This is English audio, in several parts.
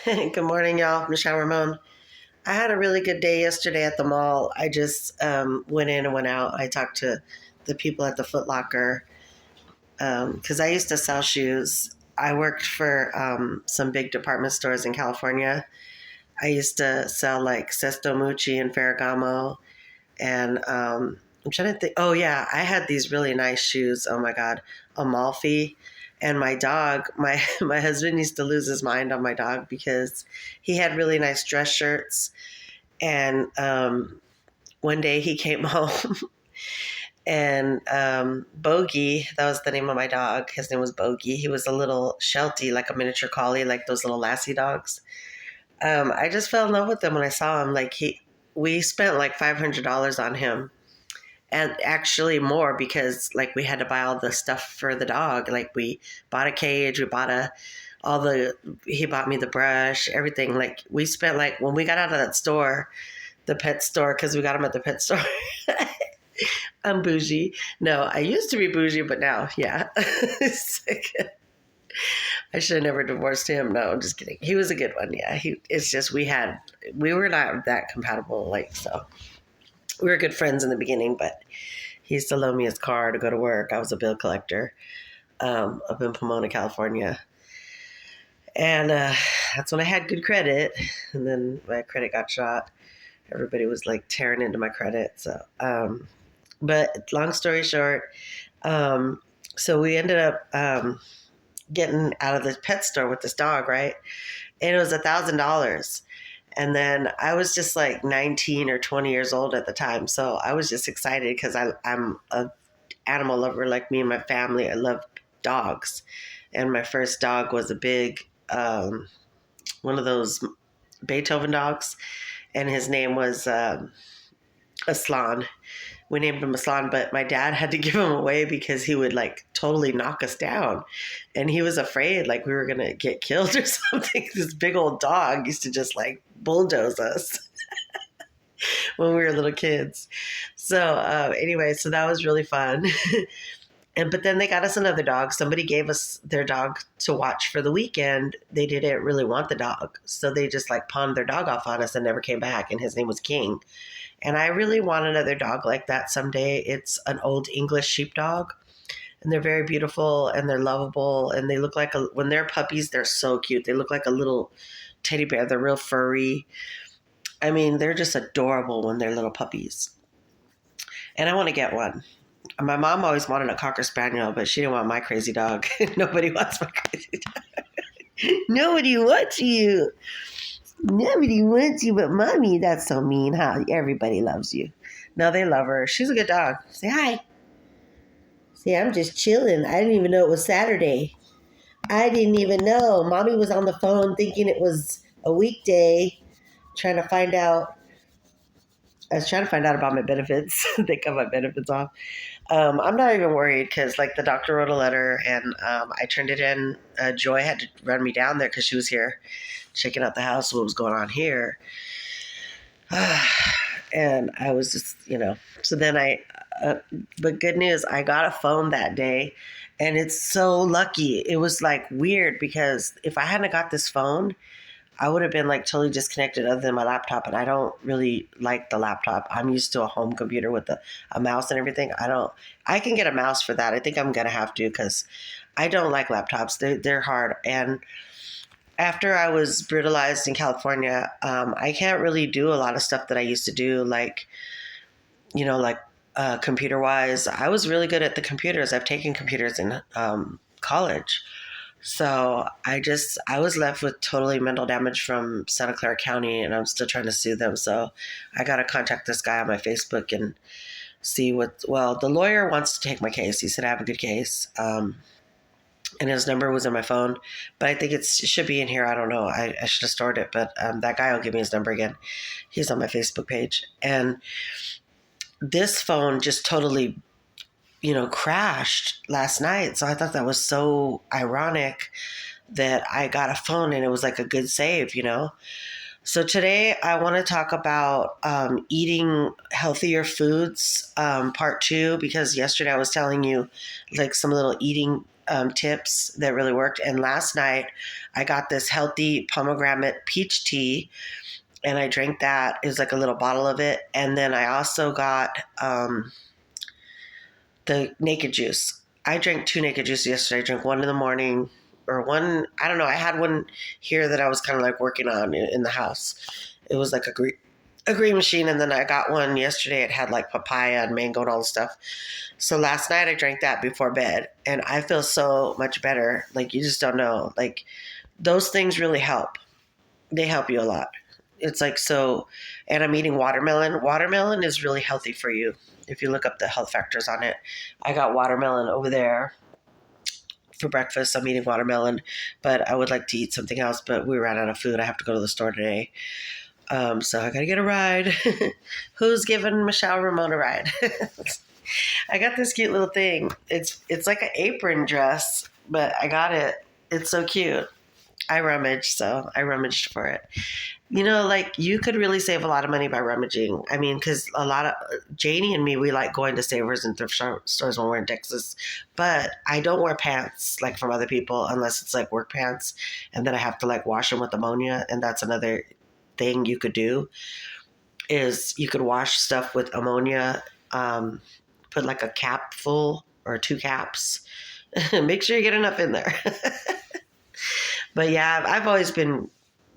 Good morning, y'all. Michelle Ramon. I had a really good day yesterday at the mall. I just went in and went out. I talked to the people at the Foot Locker because I used to sell shoes. I worked for some big department stores in California. I used to sell like Sesto Mucci and Ferragamo. And I'm trying to think. Oh, yeah. I had these really nice shoes. Oh, my God. Amalfi. And my dog, my husband used to lose his mind on my dog because he had really nice dress shirts. And one day he came home and Bogey, that was the name of my dog. His name was Bogey. He was a little Sheltie, like a miniature collie, like those little Lassie dogs. I just fell in love with him when I saw him. We spent like $500 on him, and actually more because like we had to buy all the stuff for the dog. Like we bought a cage, we bought all the he bought me the brush, everything. Like we spent like when we got out of that store, the pet store, because we got him at the pet store. I'm bougie. No, I used to be bougie, but now, yeah. I should have never divorced him. No, I'm just kidding. He was a good one. Yeah. It's just we were not that compatible. Like, so we were good friends in the beginning, but he used to loan me his car to go to work. I was a bill collector up in Pomona, California. And that's when I had good credit. And then my credit got shot. Everybody was like tearing into my credit. But long story short, so we ended up getting out of the pet store with this dog, right? And it was $1,000. And then I was just like 19 or 20 years old at the time. So I was just excited because I'm a animal lover like me and my family. I love dogs. And my first dog was a big, one of those Beethoven dogs. And his name was Aslan. We named him Aslan, but my dad had to give him away because he would like totally knock us down. And he was afraid like we were going to get killed or something. This big old dog used to just like bulldoze us when we were little kids. So anyway, so that was really fun. But then they got us another dog. Somebody gave us their dog to watch for the weekend. They didn't really want the dog. So they just like pawned their dog off on us and never came back. And his name was King. And I really want another dog like that someday. It's an old English sheepdog, and they're very beautiful and they're lovable. And they look like when they're puppies, they're so cute. They look like a little teddy bear. They're real furry. I mean, they're just adorable when they're little puppies. And I want to get one. My mom always wanted a Cocker Spaniel, but she didn't want my crazy dog. Nobody wants my crazy dog. Nobody wants you. Nobody wants you but mommy. That's so mean. How everybody loves you. No, they love her. She's a good dog. Say hi. See, I'm just chilling. I didn't even know it was Saturday. I didn't even know. Mommy was on the phone thinking it was a weekday, trying to find out. I was trying to find out about my benefits. They cut my benefits off. I'm not even worried because, like, the doctor wrote a letter and I turned it in. Joy had to run me down there because she was here checking out the house, what was going on here. And I was just, so then but good news, I got a phone that day, and it's so lucky. It was like weird because if I hadn't got this phone, I would have been like totally disconnected other than my laptop. And I don't really like the laptop. I'm used to a home computer with a mouse and everything. I can get a mouse for that. I think I'm going to have to because I don't like laptops. They're hard. And after I was brutalized in California, I can't really do a lot of stuff that I used to do, like, computer wise. I was really good at the computers. I've taken computers in college. So I was left with totally mental damage from Santa Clara County, and I'm still trying to sue them. So I got to contact this guy on my Facebook and see the lawyer wants to take my case. He said I have a good case. And his number was in my phone, but I think it should be in here. I don't know. I should have stored it, but that guy will give me his number again. He's on my Facebook page. And this phone just totally, crashed last night. So I thought that was so ironic that I got a phone and it was like a good save. So today I want to talk about eating healthier foods, part two, because yesterday I was telling you like some little eating tips that really worked. And last night I got this healthy pomegranate peach tea, and I drank that. It was like a little bottle of it. And then I also got the naked juice. I drank 2 naked juices yesterday. I drank one in the morning, or one, I don't know. I had one here that I was kind of like working on in the house. It was like a green machine. And then I got one yesterday. It had like papaya and mango and all the stuff. So last night I drank that before bed, and I feel so much better. Like, you just don't know. Like, those things really help. They help you a lot. It's like, so, and I'm eating watermelon. Watermelon is really healthy for you if you look up the health factors on it. I got watermelon over there for breakfast. I'm eating watermelon, but I would like to eat something else, but we ran out of food. I have to go to the store today. So I got to get a ride. Who's giving Michelle Ramon a ride? I got this cute little thing. It's like an apron dress, but I got it. It's so cute. I rummaged for it. You know, like, you could really save a lot of money by rummaging. I mean, because a lot of Janie and me, we like going to Savers and thrift stores when we're in Texas. But I don't wear pants like from other people unless it's like work pants, and then I have to like wash them with ammonia. And that's another thing you could do, is you could wash stuff with ammonia. Put like a cap full or 2 caps. Make sure you get enough in there. But yeah, I've always been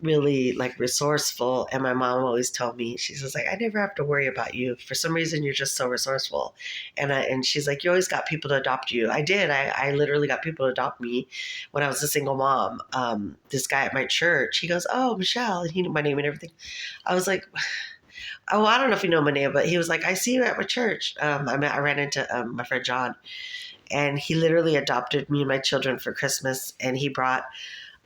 really like resourceful, and my mom always told me, she was like, I never have to worry about you. For some reason, you're just so resourceful. And she's like, you always got people to adopt you. I did. I literally got people to adopt me when I was a single mom. This guy at my church, he goes, oh, Michelle, and he knew my name and everything. I was like, oh, I don't know if you know my name, but he was like, I see you at my church. I ran into my friend John, and he literally adopted me and my children for Christmas, and he brought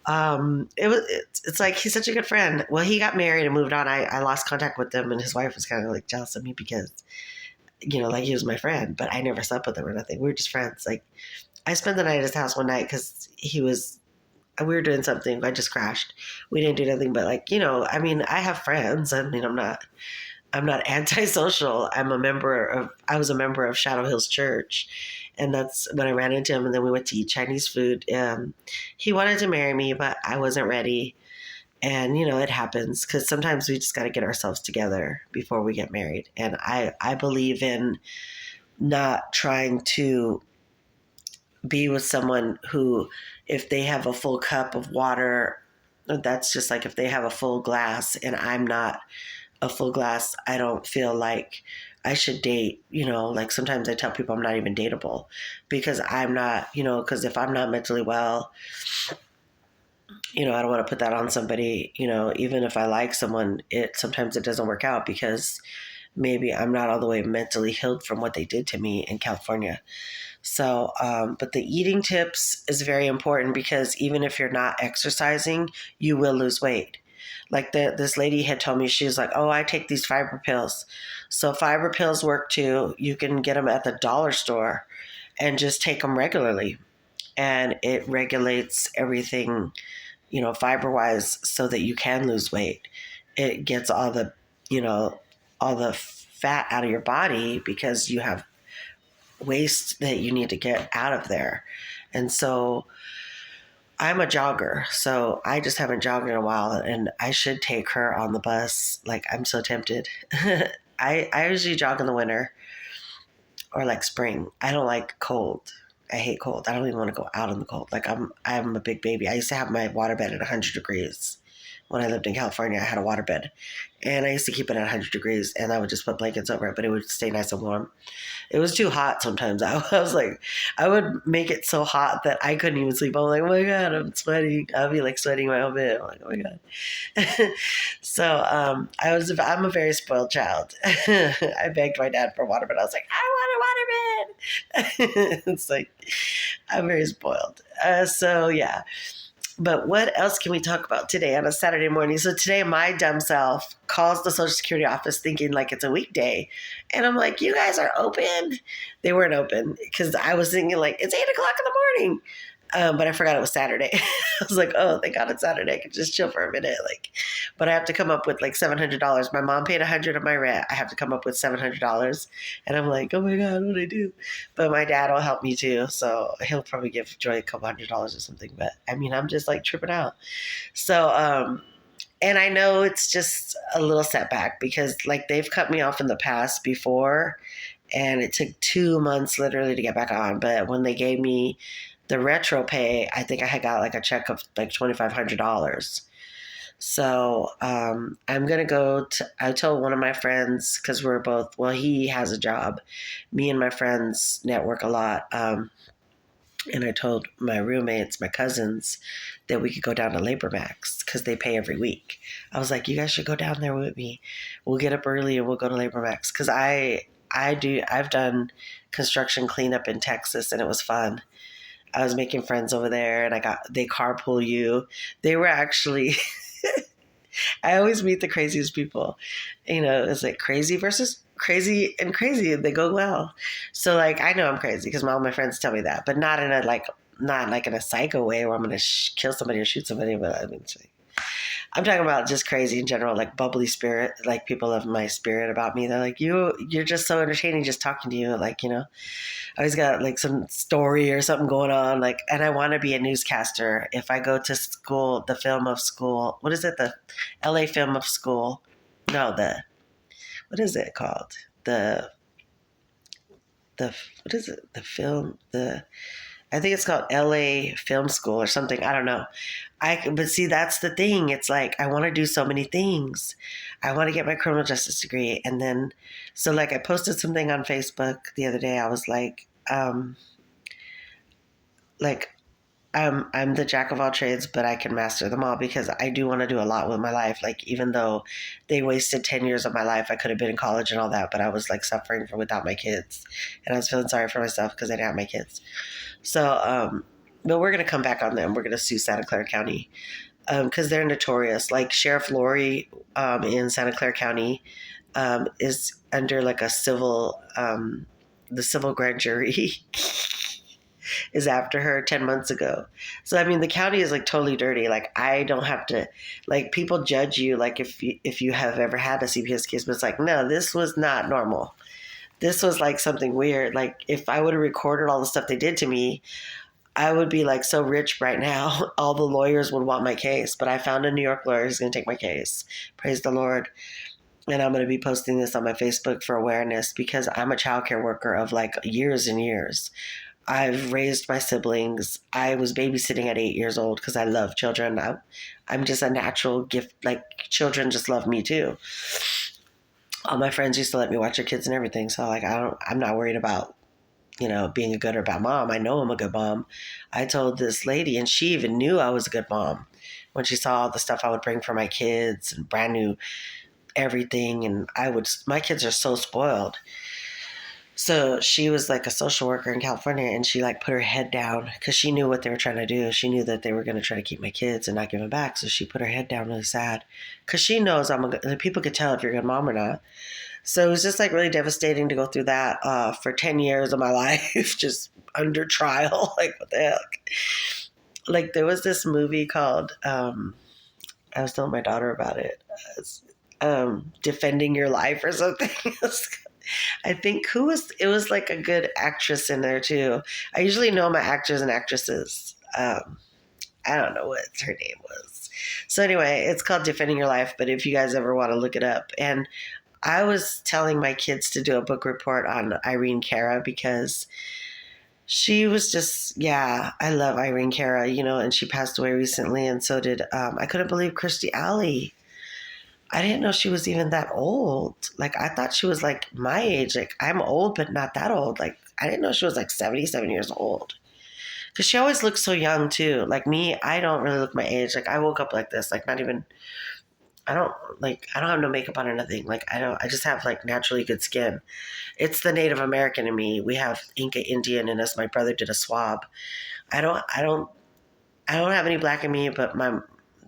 it's like, he's such a good friend. Well, he got married and moved on. I lost contact with him, and his wife was kind of like jealous of me because, you know, like, he was my friend, but I never slept with him or nothing. We were just friends. Like, I spent the night at his house one night because we were doing something. I just crashed. We didn't do nothing, but like, you know, I mean, I have friends. I mean, I'm not antisocial. I was a member of Shadow Hills Church. And that's when I ran into him. And then we went to eat Chinese food. He wanted to marry me, but I wasn't ready. And, you know, it happens because sometimes we just got to get ourselves together before we get married. And I believe in not trying to be with someone who, if they have a full cup of water, that's just like, if they have a full glass and I'm not a full glass, I don't feel like I should date. You know, like, sometimes I tell people I'm not even dateable because I'm not, you know, because if I'm not mentally well, you know, I don't want to put that on somebody. You know, even if I like someone, sometimes it doesn't work out because maybe I'm not all the way mentally healed from what they did to me in California. So, but the eating tips is very important because even if you're not exercising, you will lose weight. Like, this lady had told me, she was like, oh, I take these fiber pills. So fiber pills work too. You can get them at the dollar store and just take them regularly. And it regulates everything, you know, fiber-wise, so that you can lose weight. It gets all the, you know, all the fat out of your body because you have waste that you need to get out of there. And so I'm a jogger, so I just haven't jogged in a while, and I should take her on the bus. Like, I'm so tempted. I usually jog in the winter or like spring. I don't like cold. I hate cold. I don't even want to go out in the cold. Like, I'm a big baby. I used to have my waterbed at 100 degrees. When I lived in California, I had a waterbed, and I used to keep it at 100 degrees, and I would just put blankets over it, but it would stay nice and warm. It was too hot sometimes. I was like, I would make it so hot that I couldn't even sleep. I'm like, oh my God, I'm sweating. I'll be like sweating my own bed. I'm like, oh my God. So I'm a very spoiled child. I begged my dad for a waterbed. I was like, I want a waterbed. It's like, I'm very spoiled. So yeah. But what else can we talk about today on a Saturday morning? So today, my dumb self calls the Social Security office thinking like it's a weekday. And I'm like, you guys are open? They weren't open because I was thinking like, it's 8 o'clock in the morning. But I forgot it was Saturday. I was like, oh, thank God it's Saturday. I could just chill for a minute. Like, but I have to come up with like $700. My mom paid $100 of my rent. I have to come up with $700, and I'm like, oh my God, what do I do? But my dad will help me too, so he'll probably give Joy a couple $100 or something. But I mean, I'm just like tripping out. So, and I know it's just a little setback because like they've cut me off in the past before, and it took 2 months literally to get back on. But when they gave me the retro pay, I think I had got like a check of like $2,500. So I'm gonna go to. I told one of my friends because we're both. Well, he has a job. Me and my friends network a lot. And I told my roommates, my cousins, that we could go down to Labor Max because they pay every week. I was like, you guys should go down there with me. We'll get up early and we'll go to Labor Max because I've done construction cleanup in Texas and it was fun. I was making friends over there and they carpool you. They were actually I always meet the craziest people. You know, it's like crazy versus crazy and crazy. They go well. So like I know I'm crazy because all my friends tell me that, but not in a not like in a psycho way where I'm going to kill somebody or shoot somebody. But I mean, I'm talking about just crazy in general, like bubbly spirit. Like people love my spirit about me. They're like, you're just so entertaining just talking to you. Like, you know, I always got like some story or something going on. Like, and I want to be a newscaster. If I go to school, the film of school, what is it? The LA film of school. No, what is it called? What is it? I think it's called LA Film School or something. I don't know. But see, that's the thing. It's like, I want to do so many things. I want to get my criminal justice degree. And then, so like I posted something on Facebook the other day. I was like, I'm the jack of all trades, but I can master them all because I do want to do a lot with my life. Like, even though they wasted 10 years of my life, I could have been in college and all that, but I was like suffering without my kids. And I was feeling sorry for myself because I didn't have my kids. So, but we're going to come back on them. We're going to sue Santa Clara County because they're notorious. Like Sheriff Lori in Santa Clara County is under like a the civil grand jury is after her 10 months ago. So, I mean, the county is like totally dirty. Like, I don't have to, like, people judge you, like, if you have ever had a CPS case, but it's like, no, this was not normal. This was like something weird. Like, if I would have recorded all the stuff they did to me, I would be like so rich right now. All the lawyers would want my case, but I found a New York lawyer who's going to take my case. Praise the Lord. And I'm going to be posting this on my Facebook for awareness because I'm a childcare worker of like years and years. I've raised my siblings. I was babysitting at 8 years old because I love children. I'm just a natural gift. Like, children just love me too. All my friends used to let me watch their kids and everything. So like, I'm not worried about, you know, being a good or bad mom. I know I'm a good mom. I told this lady, and she even knew I was a good mom when she saw all the stuff I would bring for my kids and brand new everything. And my kids are so spoiled. So she was like a social worker in California, and she like put her head down because she knew what they were trying to do. She knew that they were going to try to keep my kids and not give them back. So she put her head down really sad because she knows people could tell if you're a good mom or not. So it was just like really devastating to go through that for 10 years of my life, just under trial. Like, what the heck? Like, there was this movie called, I was telling my daughter about it, Defending Your Life or something. I think it was like a good actress in there too. I usually know my actors and actresses. I don't know what her name was. So anyway, it's called Defending Your Life, but if you guys ever want to look it up. And I was telling my kids to do a book report on Irene Cara because she was just, yeah, I love Irene Cara, you know, and she passed away recently. And so did, I couldn't believe Kirstie Alley. I didn't know she was even that old. Like, I thought she was like my age. Like, I'm old, but not that old. Like, I didn't know she was like 77 years old. Because she always looks so young, too. Like me, I don't really look my age. Like, I woke up like this. Like, not even, I don't have no makeup on or nothing. Like, I just have like naturally good skin. It's the Native American in me. We have Inca Indian in us. My brother did a swab. I don't have any black in me, but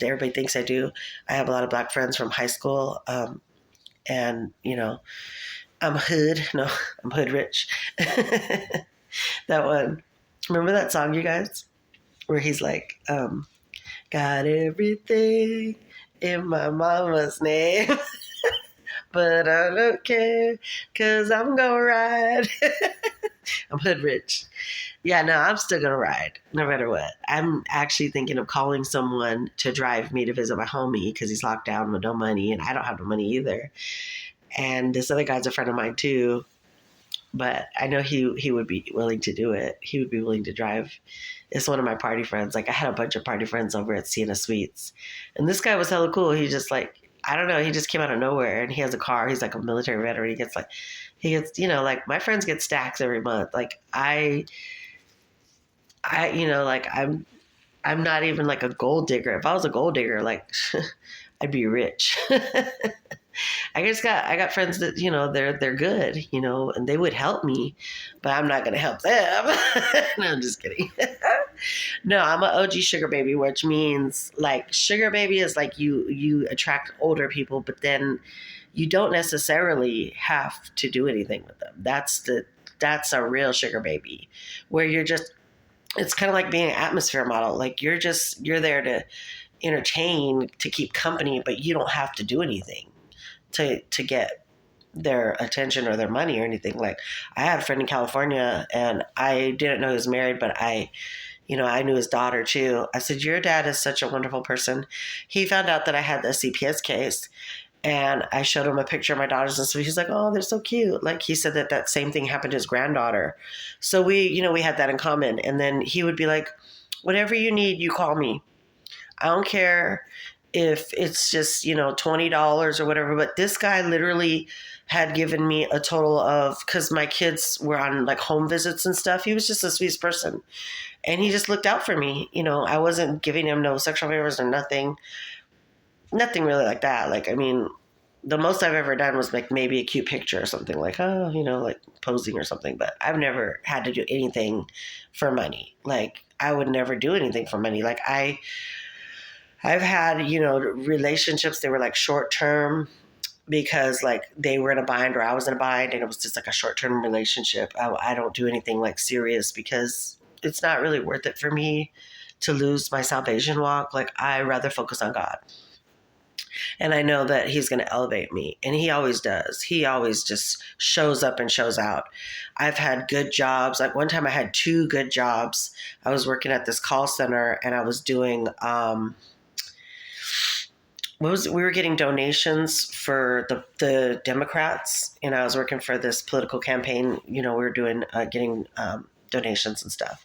everybody thinks I do. I have a lot of black friends from high school. And, you know, I'm hood. No, I'm hood rich. That one. Remember that song, you guys? where he's like, got everything in my mama's name, but I don't care because I'm gonna ride. I'm hood rich. Yeah, no, I'm still gonna ride no matter what. I'm actually thinking of calling someone to drive me to visit my homie because he's locked down with no money, and I don't have no money either. And this other guy's a friend of mine too, but I know he would be willing to do it. He would be willing to drive. It's one of my party friends. Like I had a bunch of party friends over at Sienna Suites, and this guy was hella cool. He just like I don't know. He just came out of nowhere, and he has a car. He's like a military veteran. He gets like my friends get stacks every month. Like like I'm not even like a gold digger. If I was a gold digger, like I'd be rich. I got friends that they're good, and they would help me, but I'm not gonna help them. No, I'm just kidding. No, I'm an OG sugar baby, which means like sugar baby is like you attract older people, but then you don't necessarily have to do anything with them. That's a real sugar baby, where you're just it's kind of like being an atmosphere model. Like you're there to entertain, to keep company, but you don't have to do anything to get their attention or their money or anything. Like I had a friend in California and I didn't know he was married, but I knew his daughter too. I said, your dad is such a wonderful person. He found out that I had the CPS case and I showed him a picture of my daughters and so he's like, oh, they're so cute. Like he said that same thing happened to his granddaughter. So we had that in common. And then he would be like, whatever you need, you call me. I don't care if it's just, $20 or whatever. But this guy literally had given me a total of, because my kids were on like home visits and stuff. He was just the sweetest person. And he just looked out for me. I wasn't giving him no sexual favors or nothing really like that. Like, I mean, the most I've ever done was like maybe a cute picture or something like, oh, like posing or something. But I've never had to do anything for money. Like I would never do anything for money. Like I've had, relationships that were like short term because like they were in a bind or I was in a bind and it was just like a short term relationship. I don't do anything like serious because it's not really worth it for me to lose my salvation walk. Like I rather focus on God. And I know that he's going to elevate me. And he always does. He always just shows up and shows out. I've had good jobs. Like one time I had 2 good jobs. I was working at this call center and I was doing, we were getting donations for the Democrats. And I was working for this political campaign. We were doing, getting donations and stuff.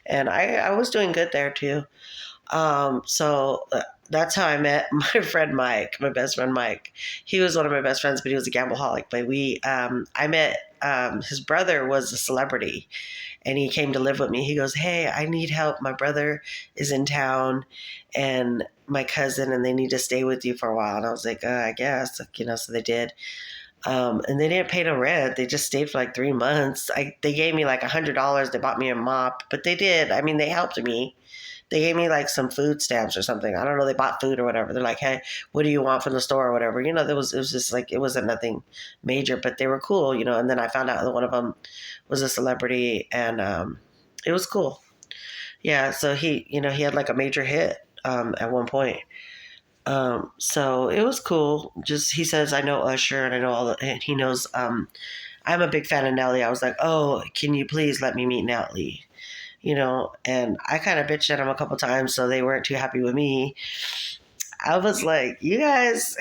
And I was doing good there too. So that's how I met my friend Mike, my best friend Mike. He was one of my best friends, but he was a gambleaholic. But I met, his brother was a celebrity and he came to live with me. He goes, hey, I need help. My brother is in town and my cousin, and they need to stay with you for a while. And I was like, I guess, so they did. And they didn't pay no rent. They just stayed for like 3 months. They gave me like $100. They bought me a mop, but they did. I mean, they helped me. They gave me like some food stamps or something. I don't know. They bought food or whatever. They're like, hey, what do you want from the store or whatever? It was just like, it wasn't nothing major, but they were cool, and then I found out that one of them was a celebrity and, it was cool. Yeah. So he had like a major hit, at one point. So it was cool. Just, he says, I know Usher and I know and he knows, I'm a big fan of Nelly. I was like, oh, can you please let me meet Nelly? And I kind of bitched at him a couple times, so they weren't too happy with me. I was like, you guys,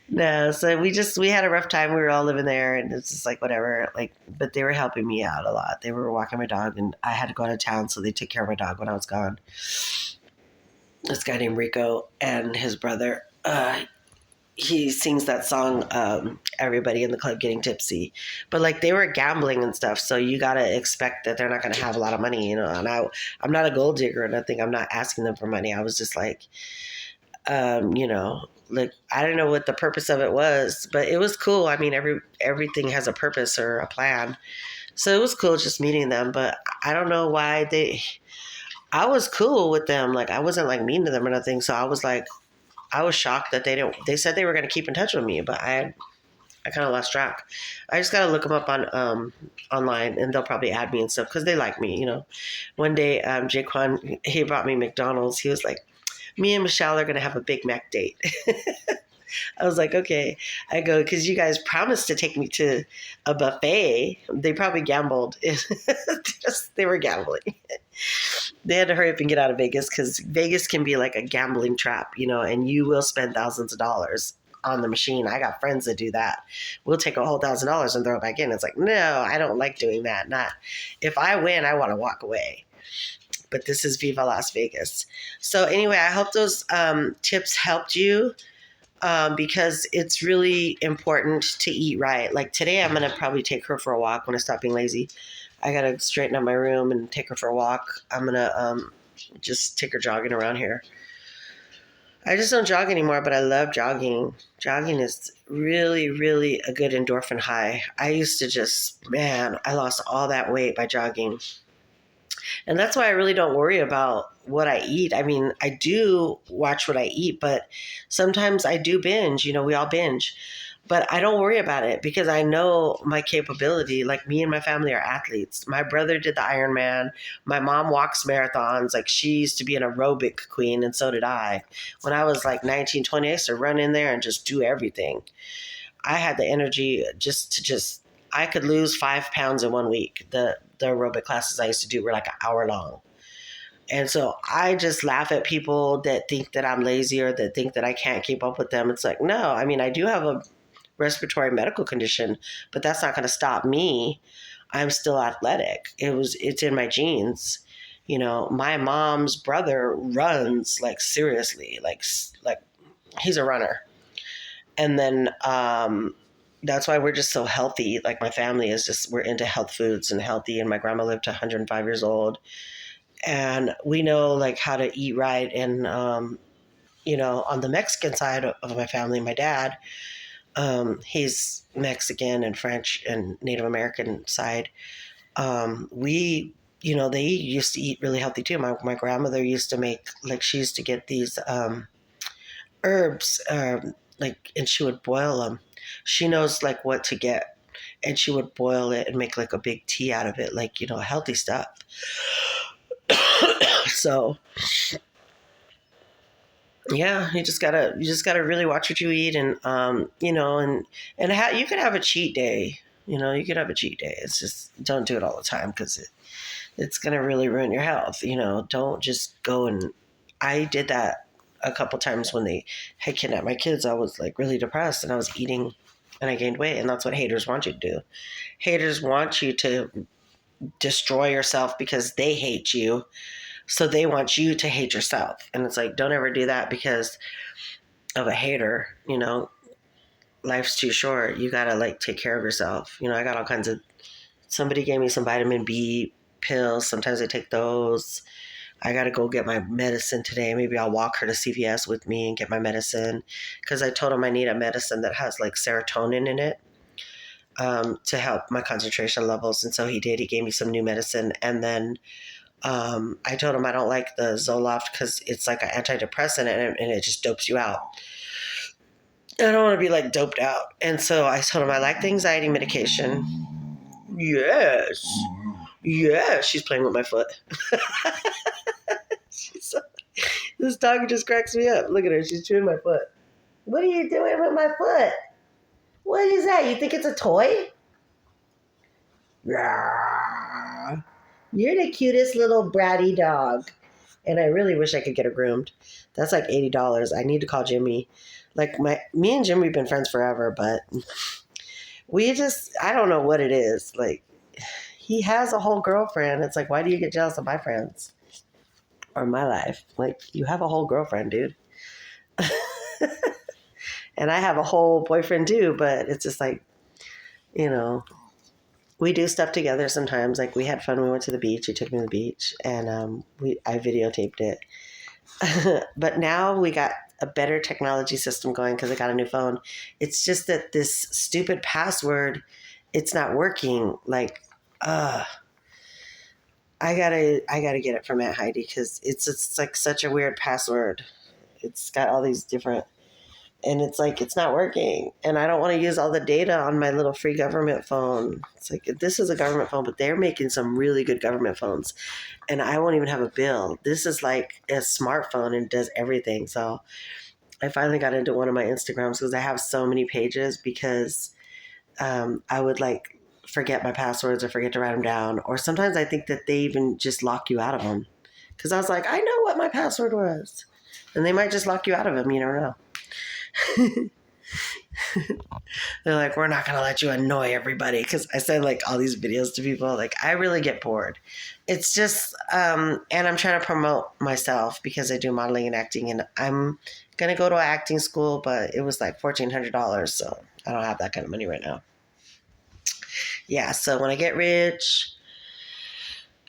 no. So we had a rough time. We were all living there and it's just like, whatever, like, but they were helping me out a lot. They were walking my dog and I had to go out of town. So they took care of my dog when I was gone. This guy named Rico and his brother, he sings that song, Everybody in the Club Getting Tipsy. But like they were gambling and stuff, so you gotta expect that they're not gonna have a lot of money, and I'm not a gold digger or nothing. I'm not asking them for money. I was just like, like I don't know what the purpose of it was, but it was cool. I mean, everything has a purpose or a plan. So it was cool just meeting them, but I don't know why I was cool with them. Like I wasn't like mean to them or nothing. So I was shocked that they said they were going to keep in touch with me, but I I kind of lost track. I just gotta look them up on online, and they'll probably add me and stuff because they like me. One day, Jaquan, he brought me McDonald's. He was like, "Me and Michelle are gonna have a Big Mac date." I was like, "Okay." I go, because you guys promised to take me to a buffet. They probably gambled. They were gambling. They had to hurry up and get out of Vegas because Vegas can be like a gambling trap, and you will spend thousands of dollars on the machine. I got friends that do that. We'll take a whole $1,000 and throw it back in. It's like, no, I don't like doing that. Not if I win, I want to walk away. But this is Viva Las Vegas. So anyway, I hope those tips helped you. Because it's really important to eat right. Like today, I'm going to probably take her for a walk when I stop being lazy. I got to straighten up my room and take her for a walk. I'm going to just take her jogging around here. I just don't jog anymore, but I love jogging. Jogging is really, really a good endorphin high. I used to I lost all that weight by jogging. And that's why I really don't worry about what I eat. I mean, I do watch what I eat, but sometimes I do binge. We all binge. But I don't worry about it because I know my capability. Like me and my family are athletes. My brother did the Ironman. My mom walks marathons. Like she used to be an aerobic queen, and so did I. When I was like 19, 20, I used to run in there and just do everything. I had the energy I could lose 5 pounds in 1 week. The aerobic classes I used to do were like an hour long. And so I just laugh at people that think that I'm lazy or that think that I can't keep up with them. It's like, no, I mean, I do have a respiratory medical condition, but that's not going to stop me. I'm still athletic. It's in my genes. My mom's brother runs like seriously, like he's a runner. And then that's why we're just so healthy. Like my family is we're into health foods and healthy. And my grandma lived to 105 years old. And we know like how to eat right. And, on the Mexican side of my family, my dad, he's Mexican and French and Native American side. They used to eat really healthy too. My grandmother used to make, like she used to get these herbs, and she would boil them. She knows like what to get, and she would boil it and make like a big tea out of it, like healthy stuff. So yeah, you just gotta really watch what you eat, and you could have a cheat day. You could have a cheat day. It's just don't do it all the time because it's gonna really ruin your health. Don't just go and. I did that a couple times when they had kidnapped my kids. I was like really depressed and I was eating and I gained weight, and that's what haters want you to do. Haters want you to destroy yourself because they hate you. So they want you to hate yourself. And it's like, don't ever do that because of a hater. Life's too short. You gotta like take care of yourself. I got all kinds of, somebody gave me some vitamin B pills. Sometimes I take those. I got to go get my medicine today. Maybe I'll walk her to CVS with me and get my medicine because I told him I need a medicine that has like serotonin in it to help my concentration levels. And so he did. He gave me some new medicine. And then I told him I don't like the Zoloft because it's like an antidepressant and it just dopes you out. I don't want to be like doped out. And so I told him I like the anxiety medication. Yes. Yeah, she's playing with my foot. This dog just cracks me up. Look at her. She's chewing my foot. What are you doing with my foot? What is that? You think it's a toy? Yeah. You're the cutest little bratty dog. And I really wish I could get her groomed. That's like $80. I need to call Jimmy. Like me and Jimmy, we've been friends forever, but I don't know what it is. Like he has a whole girlfriend. It's like, why do you get jealous of my friends? Or my life. Like, you have a whole girlfriend, dude. And I have a whole boyfriend too, but it's just like, we do stuff together sometimes. Like we had fun. We went to the beach. He took me to the beach and I videotaped it. But now we got a better technology system going because I got a new phone. It's just that this stupid password, it's not working. Like, I gotta get it from Aunt Heidi because it's like such a weird password. It's got all these different And it's like, it's not working. And I don't want to use all the data on my little free government phone. It's like, this is a government phone, but they're making some really good government phones. And I won't even have a bill. This is like a smartphone and does everything. So I finally got into one of my Instagrams because I have so many pages because I would like forget my passwords or forget to write them down. Or sometimes I think that they even just lock you out of them. Because I was like, I know what my password was. And they might just lock you out of them. You never know. They're like, we're not going to let you annoy everybody. Because I send like all these videos to people. Like, I really get bored. It's just, and I'm trying to promote myself because I do modeling and acting. And I'm going to go to acting school, but it was like $1,400. So I don't have that kind of money right now. Yeah, so when I get rich,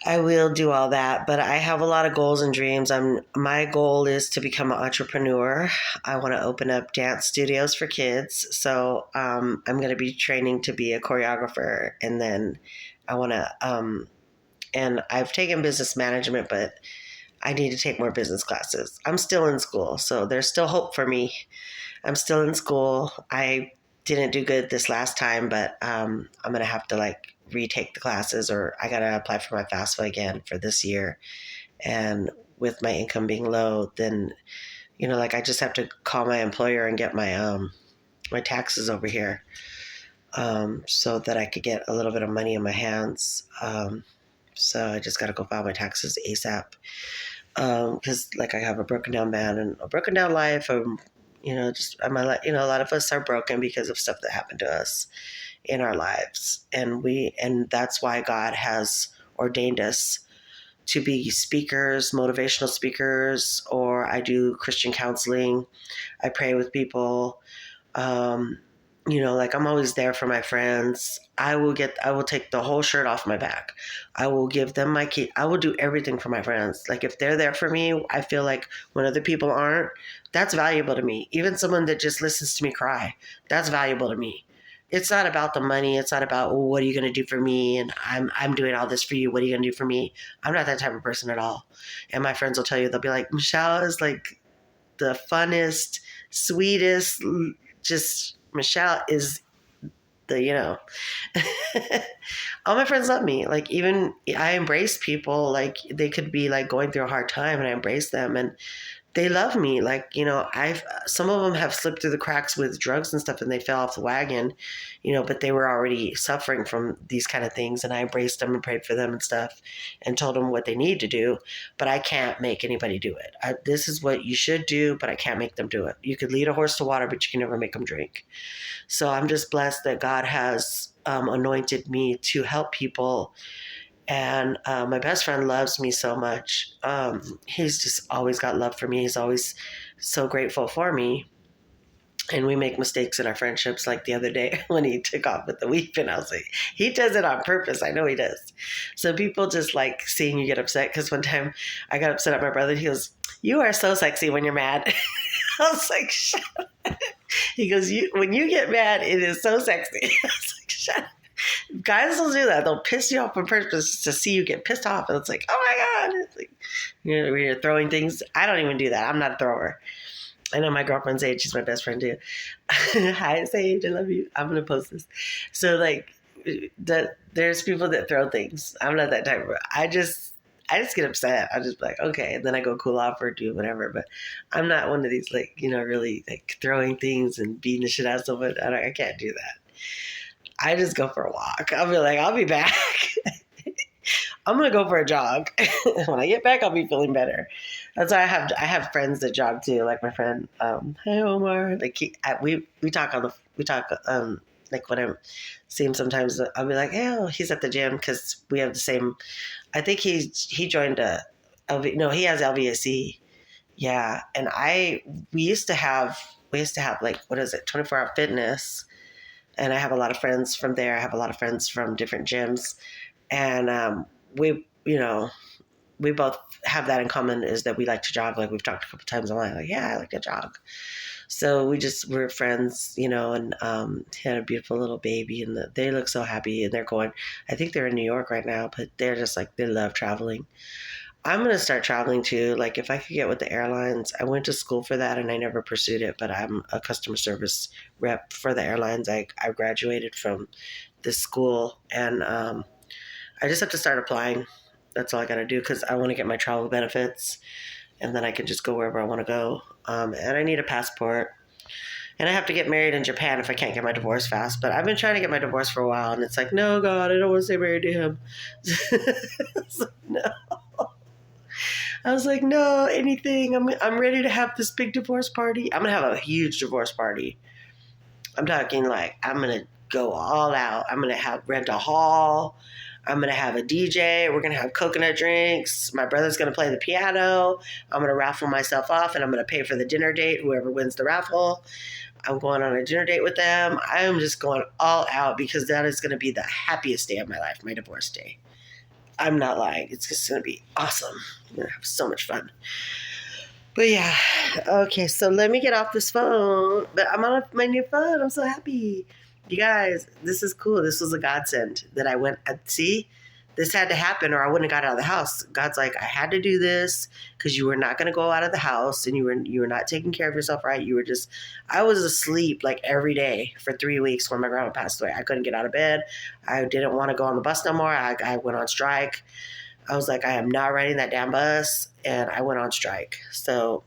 I will do all that, but I have a lot of goals and dreams. My goal is to become an entrepreneur. I want to open up dance studios for kids. So I'm going to be training to be a choreographer, and then I want to. And I've taken business management, but I need to take more business classes. I'm still in school, so there's still hope for me. I'm still in school. I didn't do good this last time, but I'm going to have to like retake the classes, or I got to apply for my FAFSA again for this year. And with my income being low, then, like I just have to call my employer and get my, my taxes over here, so that I could get a little bit of money in my hands. So I just got to go file my taxes ASAP. Cause like I have a broken down man and a broken down life. A lot of us are broken because of stuff that happened to us in our lives. And that's why God has ordained us to be speakers, motivational speakers, or I do Christian counseling. I pray with people. Like I'm always there for my friends. I will take the whole shirt off my back. I will give them my key. I will do everything for my friends. Like if they're there for me, I feel like when other people aren't, that's valuable to me. Even someone that just listens to me cry, that's valuable to me. It's not about the money. It's not about, what are you going to do for me? And I'm doing all this for you. What are you going to do for me? I'm not that type of person at all. And my friends will tell you, they'll be like, Michelle is like the funnest, sweetest, just Michelle is the, all my friends love me. Like even I embrace people, like they could be like going through a hard time and I embrace them and they love me. Like, some of them have slipped through the cracks with drugs and stuff and they fell off the wagon, but they were already suffering from these kind of things. And I embraced them and prayed for them and stuff and told them what they need to do. But I can't make anybody do it. This is what you should do, but I can't make them do it. You could lead a horse to water, but you can never make them drink. So I'm just blessed that God has anointed me to help people. And my best friend loves me so much. He's just always got love for me. He's always so grateful for me. And we make mistakes in our friendships, like the other day when he took off with the weave. And I was like, he does it on purpose. I know he does. So people just like seeing you get upset. Because one time I got upset at my brother. He goes, you are so sexy when you're mad. I was like, shut up. He goes, when you get mad, it is so sexy. I was like, shut up. Guys will do that. They'll piss you off on purpose to see you get pissed off. And it's like, oh my God. It's like, when you're throwing things. I don't even do that. I'm not a thrower. I know my girlfriend Sage. She's my best friend too. Hi, Sage. I love you. I'm going to post this. So like, there's people that throw things. I'm not that type of. I just get upset. I just be like, okay. And then I go cool off or do whatever. But I'm not one of these like, really like throwing things and beating the shit out of someone. I can't do that. I just go for a walk. I'll be like, I'll be back. I'm going to go for a jog. When I get back, I'll be feeling better. That's why I have friends that jog too. Like my friend, hey Omar. Like we talk like when I see him sometimes, I'll be like, hey, he's at the gym because we have the same. I think he joined he has LVSE. Yeah, and we used to have like, what is it, 24-hour fitness. And I have a lot of friends from there. I have a lot of friends from different gyms. And we both have that in common, is that we like to jog. Like we've talked a couple times. I'm like, yeah, I like to jog. So we're friends, and had a beautiful little baby. And they look so happy. And they're going, I think they're in New York right now. But they're just like, they love traveling. I'm going to start traveling too. Like if I could get with the airlines, I went to school for that and I never pursued it, but I'm a customer service rep for the airlines. I graduated from this school and I just have to start applying. That's all I got to do because I want to get my travel benefits and then I can just go wherever I want to go. And I need a passport. And I have to get married in Japan if I can't get my divorce fast. But I've been trying to get my divorce for a while, and it's like, no, God, I don't want to stay married to him. No. I was like, no, anything. I'm ready to have this big divorce party. I'm gonna have a huge divorce party. I'm talking like I'm gonna go all out. I'm gonna rent a hall. I'm gonna have a DJ. We're gonna have coconut drinks. My brother's gonna play the piano. I'm gonna raffle myself off, and I'm gonna pay for the dinner date. Whoever wins the raffle, I'm going on a dinner date with them. I'm just going all out because that is gonna be the happiest day of my life, my divorce day. I'm not lying. It's just gonna be awesome. I'm gonna have so much fun. But yeah, okay, so let me get off this phone. But I'm on my new phone. I'm so happy. You guys, this is cool. This was a godsend that I went, see, this had to happen or I wouldn't have got out of the house. God's like, I had to do this because you were not going to go out of the house and you were not taking care of yourself right. You were just, I was asleep like every day for 3 weeks when my grandma passed away. I couldn't get out of bed. I didn't want to go on the bus no more. I went on strike. I was like, I am not riding that damn bus, and I went on strike. So,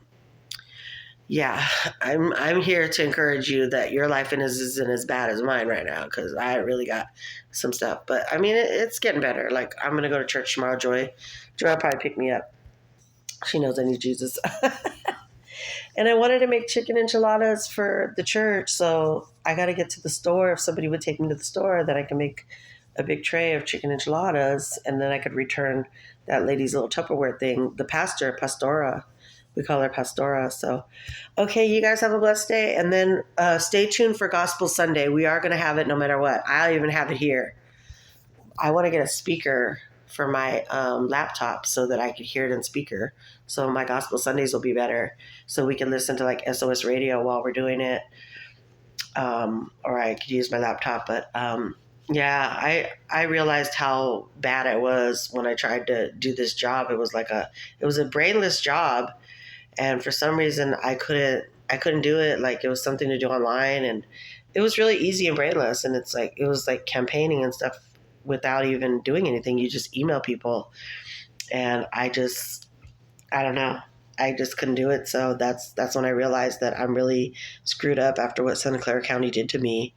yeah, I'm here to encourage you that your life isn't as bad as mine right now because I really got some stuff. But I mean, it's getting better. Like I'm gonna go to church tomorrow. Joy will probably pick me up. She knows I need Jesus. And I wanted to make chicken enchiladas for the church, so I got to get to the store. If somebody would take me to the store, then I can make a big tray of chicken enchiladas, and then I could return that lady's little Tupperware thing. The Pastora, we call her Pastora. So, okay, you guys have a blessed day, and then stay tuned for Gospel Sunday. We are going to have it no matter what. I'll even have it here. I want to get a speaker for my laptop so that I could hear it in speaker. So my Gospel Sundays will be better. So we can listen to like SOS radio while we're doing it. Or I could use my laptop. But yeah, I realized how bad I was when I tried to do this job. It was a brainless job. And for some reason I couldn't do it. Like it was something to do online and it was really easy and brainless. And it was like campaigning and stuff without even doing anything. You just email people. And I don't know. I just couldn't do it. So that's when I realized that I'm really screwed up after what Santa Clara County did to me.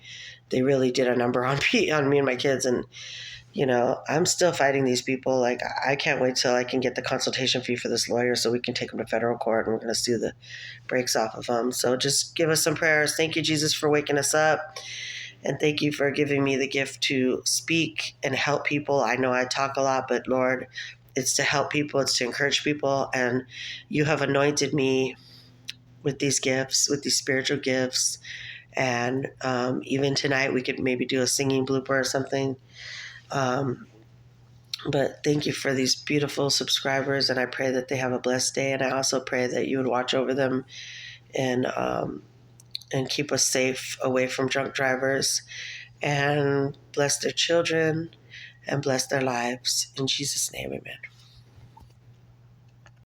They really did a number on me and my kids. And, you know, I'm still fighting these people. Like, I can't wait till I can get the consultation fee for this lawyer so we can take them to federal court and we're going to sue the brakes off of them. So just give us some prayers. Thank you, Jesus, for waking us up. And thank you for giving me the gift to speak and help people. I know I talk a lot, but Lord, it's to help people. It's to encourage people. And you have anointed me with these gifts, with these spiritual gifts. And even tonight we could maybe do a singing blooper or something. But thank you for these beautiful subscribers. And I pray that they have a blessed day. And I also pray that you would watch over them and keep us safe away from drunk drivers and bless their children and bless their lives. In Jesus' name, amen.